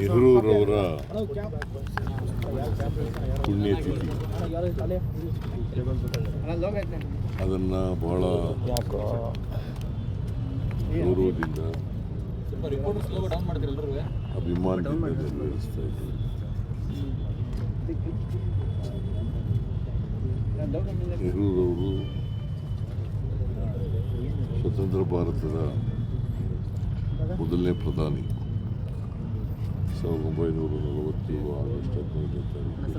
ನೆಹರೂರವರ ಪುಣ್ಯತಿಥಿ. ಅದನ್ನು ಬಹಳ ಗೌರವದಿಂದ ಅಭಿಮಾನದಿಂದ ನೆರವೇರಿಸ್ತಾ ಇದ್ದೀವಿ. ನೆಹರೂರವರು ಸ್ವತಂತ್ರ ಭಾರತದ ಮೊದಲನೇ ಪ್ರಧಾನಿ. 1947 ಆಗಸ್ಟ್ 15ನೇ ತಾರೀಕು.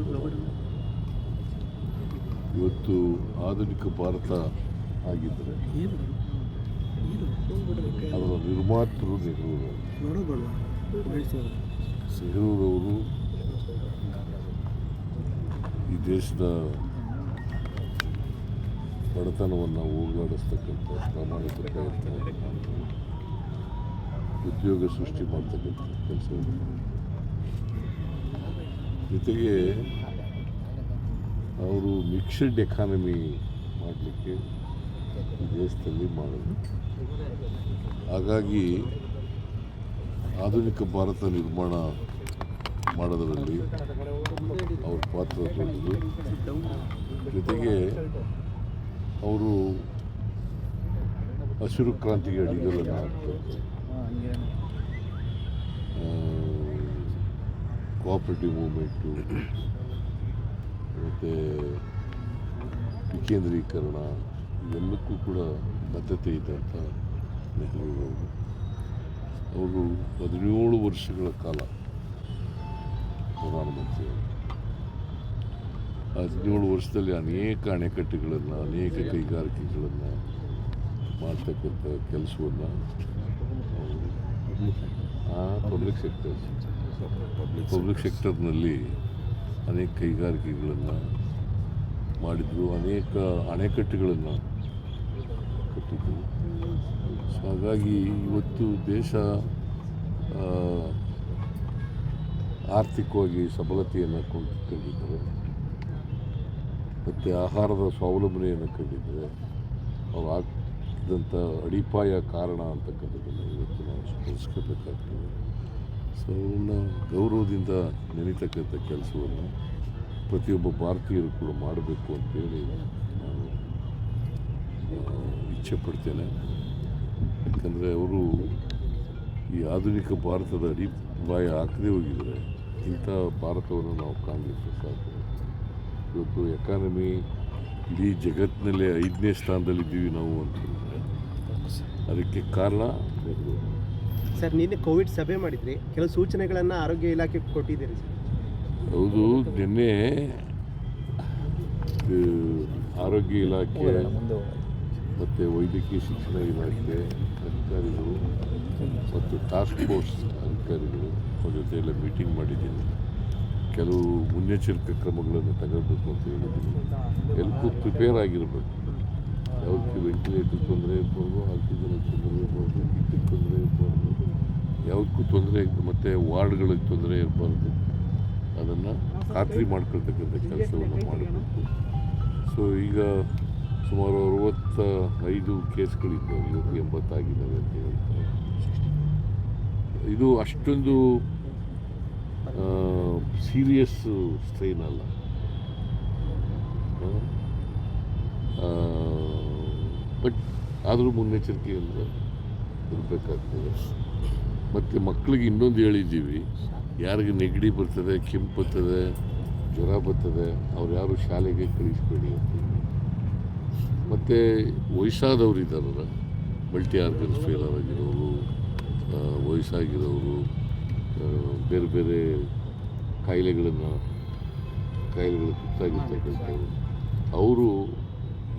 ಇವತ್ತು ಆಧುನಿಕ ಭಾರತ ಆಗಿದ್ದರೆ ಅದರ ನಿರ್ಮಾತೃ ನೆಹರೂರವರು ಈ ದೇಶದ ಬಡತನವನ್ನು ಹೋಗಲಾಡಿಸ್ತಕ್ಕಂಥ ಪ್ರಾಮಾಣಿಕ ಪ್ರಯತ್ನ, ಉದ್ಯೋಗ ಸೃಷ್ಟಿ ಮಾಡ್ತಕ್ಕಂಥ ಕೆಲಸಗಳು, ಜೊತೆಗೆ ಅವರು ಮಿಕ್ಸ್ಡ್ ಎಕಾನಮಿ ಮಾಡಲಿಕ್ಕೆ ಈ ದೇಶದಲ್ಲಿ ಮಾಡಿದ್ರು. ಹಾಗಾಗಿ ಆಧುನಿಕ ಭಾರತ ನಿರ್ಮಾಣ ಮಾಡೋದರಲ್ಲಿ ಅವ್ರ ಪಾತ್ರ ದೊಡ್ಡದು. ಜೊತೆಗೆ ಅವರು ಹಸಿರು ಕ್ರಾಂತಿಗೆ ಅಡಿಗಲನ್ನು ಹಾಕ್ತಾರೆ. ಕೋಆಪರೇಟಿವ್ ಮೂವ್ಮೆಂಟು ಮತ್ತು ವಿಕೇಂದ್ರೀಕರಣ ಇವೆಲ್ಲಕ್ಕೂ ಕೂಡ ಬದ್ಧತೆ ಇದ್ದಂಥ ನೆಹರೂರವರು. ಅವರು 17 ವರ್ಷಗಳ ಕಾಲ ಪ್ರಧಾನಮಂತ್ರಿಗಳು. 17 ವರ್ಷದಲ್ಲಿ ಅನೇಕ ಅಣೆಕಟ್ಟುಗಳನ್ನು, ಅನೇಕ ಕೈಗಾರಿಕೆಗಳನ್ನು ಮಾಡ್ತಕ್ಕಂಥ ಕೆಲಸವನ್ನು ಪಬ್ಲಿಕ್ ಸೆಕ್ಟರ್ನಲ್ಲಿ ಅನೇಕ ಕೈಗಾರಿಕೆಗಳನ್ನು ಮಾಡಿದ್ರು, ಅನೇಕ ಅಣೆಕಟ್ಟುಗಳನ್ನು ಕಟ್ಟಿದ್ರು. ಸೊ ಹಾಗಾಗಿ ಇವತ್ತು ದೇಶ ಆರ್ಥಿಕವಾಗಿ ಸಬಲತೆಯನ್ನು ಕಂಡಿದ್ದಾರೆ ಮತ್ತು ಆಹಾರದ ಸ್ವಾವಲಂಬನೆಯನ್ನು ಕಂಡಿದ್ದಾರೆ. ಅವ್ರು ಆಗ್ತಿದ್ದಂಥ ಅಡಿಪಾಯ ಕಾರಣ ಅಂತಕ್ಕಂಥದ್ದನ್ನು ಇವತ್ತು ನಾವು ಸ್ಮರಿಸ್ಕೋಬೇಕಾಗ್ತದೆ. ಸೊ ಅವನ್ನ ಗೌರವದಿಂದ ನೆನೀತಕ್ಕಂಥ ಕೆಲಸವನ್ನು ಪ್ರತಿಯೊಬ್ಬ ಭಾರತೀಯರು ಕೂಡ ಮಾಡಬೇಕು ಅಂತೇಳಿ ನಾನು ಇಚ್ಛೆ ಪಡ್ತೇನೆ. ಯಾಕಂದರೆ ಅವರು ಈ ಆಧುನಿಕ ಭಾರತದ ಅಡಿಪಾಯ ಹಾಕದೇ ಹೋಗಿದರೆ ಇಂಥ ಭಾರತವನ್ನು ನಾವು ಕಾಣಲಿಕ್ಕೆ ಸಾಧ್ಯ. ಇವತ್ತು ಎಕಾನಮಿ ಇಡೀ ಜಗತ್ತಿನಲ್ಲೇ 5ನೇ ಸ್ಥಾನದಲ್ಲಿದ್ದೀವಿ ನಾವು ಅಂತಂದರೆ ಅದಕ್ಕೆ ಕಾರಣ ಸರ್. ನಿನ್ನೆ ಕೋವಿಡ್ ಸಭೆ ಮಾಡಿದ್ರಿ, ಕೆಲವು ಸೂಚನೆಗಳನ್ನು ಆರೋಗ್ಯ ಇಲಾಖೆ ಕೊಟ್ಟಿದ್ದೀರಿ ಸರ್. ಹೌದು, ನಿನ್ನೆ ಆರೋಗ್ಯ ಇಲಾಖೆ ಮತ್ತು ವೈದ್ಯಕೀಯ ಶಿಕ್ಷಣ ಇಲಾಖೆ ಅಧಿಕಾರಿಗಳು ಮತ್ತು ಟಾಸ್ಕ್ ಫೋರ್ಸ್ ಅಧಿಕಾರಿಗಳು ಅವ್ರ ಜೊತೆ ಎಲ್ಲ ಮೀಟಿಂಗ್ ಮಾಡಿದ್ದೀನಿ. ಕೆಲವು ಮುನ್ನೆಚ್ಚರಿಕೆ ಕ್ರಮಗಳನ್ನು ತಗೋಬೇಕು ಅಂತ ಹೇಳಿದ್ದೀನಿ. ಎಲ್ಲಕ್ಕೂ ಪ್ರಿಪೇರ್ ಆಗಿರಬೇಕು. ಯಾವುದಕ್ಕೆ ವೆಂಟಿಲೇಟರ್ ತೊಂದರೆ ಇರ್ಬಾರ್ದು, ಆಕ್ಸಿಜನ್ ತೊಂದರೆ ಇರ್ಬಾರ್ದು, ಕಿಟ್ಟಿಗೆ ತೊಂದರೆ ಇರಬಾರ್ದು, ಯಾವುದಕ್ಕೂ ತೊಂದರೆ ಮತ್ತು ವಾರ್ಡ್ಗಳಿಗೆ ತೊಂದರೆ ಇರಬಾರ್ದು. ಅದನ್ನು ಖಾತ್ರಿ ಮಾಡ್ಕೊಳ್ತಕ್ಕಂಥ ಕೆಲಸವನ್ನು ಮಾಡಬೇಕು. ಸೊ ಈಗ ಸುಮಾರು 65 ಕೇಸ್ಗಳಿದ್ದಾವೆ, ಇವತ್ತು 80 ಆಗಿದ್ದಾವೆ ಅಂತ ಹೇಳ್ತಾರೆ. ಇದು ಅಷ್ಟೊಂದು ಸೀರಿಯಸ್ ಸ್ಟ್ರೈನ್ ಅಲ್ಲ. ಬಟ್ ಆದರೂ ಮುನ್ನೆಚ್ಚರಿಕೆಯಿಂದ ಇರಬೇಕಾಗ್ತದೆ. ಮತ್ತು ಮಕ್ಕಳಿಗೆ ಇನ್ನೊಂದು ಹೇಳಿದ್ದೀವಿ, ಯಾರಿಗೆ ನೆಗಡಿ ಬರ್ತದೆ, ಕೆಮ್ಮು ಬರ್ತದೆ, ಜ್ವರ ಬರ್ತದೆ, ಅವ್ರು ಯಾರು ಶಾಲೆಗೆ ಕಳಿಸ್ಬೇಡಿ ಅಂತ. ಮತ್ತು ವಯಸ್ಸಾದವರು ಇದ್ದಾರಲ್ಲ, ಮಲ್ಟಿ ಆರ್ಗನ್ ಫೇಲರ್ ಆಗಿರೋರು, ವಯಸ್ಸಾಗಿರೋರು, ಬೇರೆ ಬೇರೆ ಕಾಯಿಲೆಗಳು ತುತ್ತಾಗಿರ್ತಕ್ಕಂಥವ್ರು, ಅವರು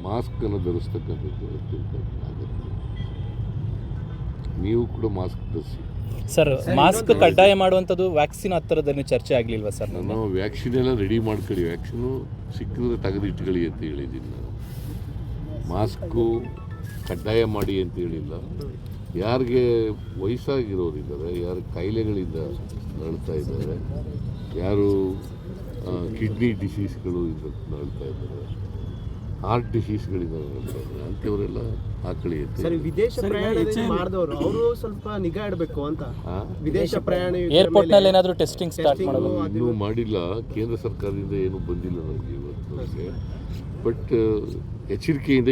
ಮಾಸ್ಕನ್ನು ಧರಿಸ್ತಕ್ಕಂಥದ್ದು ಅತ್ಯಂತ ಅಗತ್ಯ. ನೀವು ಕೂಡ ಮಾಸ್ಕ್ ಧರಿಸಿ ಸರ್. ಮಾಸ್ಕ್ ಕಡ್ಡಾಯ ಮಾಡುವಂಥದ್ದು ವ್ಯಾಕ್ಸಿನ್ ಹತ್ತಿರದಲ್ಲಿ ಚರ್ಚೆ ಆಗಲಿಲ್ವಾ ಸರ್? ನಾನು ವ್ಯಾಕ್ಸಿನ್ ಎಲ್ಲ ರೆಡಿ ಮಾಡ್ಕೊಳ್ಳಿ, ವ್ಯಾಕ್ಸಿನು ಸಿಕ್ಕಿದ್ರೆ ತೆಗೆದಿಟ್ಕೊಳ್ಳಿ ಅಂತ ಹೇಳಿದ್ದೀನಿ. ನಾನು ಮಾಸ್ಕು ಕಡ್ಡಾಯ ಮಾಡಿ ಅಂತ ಹೇಳಿಲ್ಲ. ಯಾರಿಗೆ ವಯಸ್ಸಾಗಿರೋರಿದ್ದಾರೆ, ಯಾರು ಕಾಯಿಲೆಗಳಿಂದ ನರಳ್ತಾ ಇದ್ದಾರೆ, ಯಾರು ಕಿಡ್ನಿ ಡಿಸೀಸ್ಗಳು ನರಳ್ತಾ ಇದ್ದಾರೆ, ಹಾರ್ಟ್ ಡಿಸೀಸ್ಗಳಿದ್ದಾವೆ ಅಂಥವರೆಲ್ಲ ಹಾಕಳಿ ಎತ್ತಿ ಸರ್ ವಿದೇಶ ಪ್ರಯಾಣ ಮಾಡಿದವರು ಅವರು ಸ್ವಲ್ಪ ನಿಗಾ ಇಡಬೇಕು ಅಂತ. ವಿದೇಶ ಪ್ರಯಾಣ ಏರ್ಪೋರ್ಟ್ ನಲ್ಲಿ ಏನಾದರೂ ಟೆಸ್ಟಿಂಗ್ ಸ್ಟಾರ್ಟ್ ಮಾಡೋದು ಇನ್ನೂ ಮಾಡಿಲ್ಲ, ಕೇಂದ್ರ ಸರ್ಕಾರದಿಂದ ಏನೂ ಬಂದಿಲ್ಲ ನಮಗೆ ಇವತ್ತು. ಬಟ್ ಎಚ್ಚರಿಕೆಯಿಂದ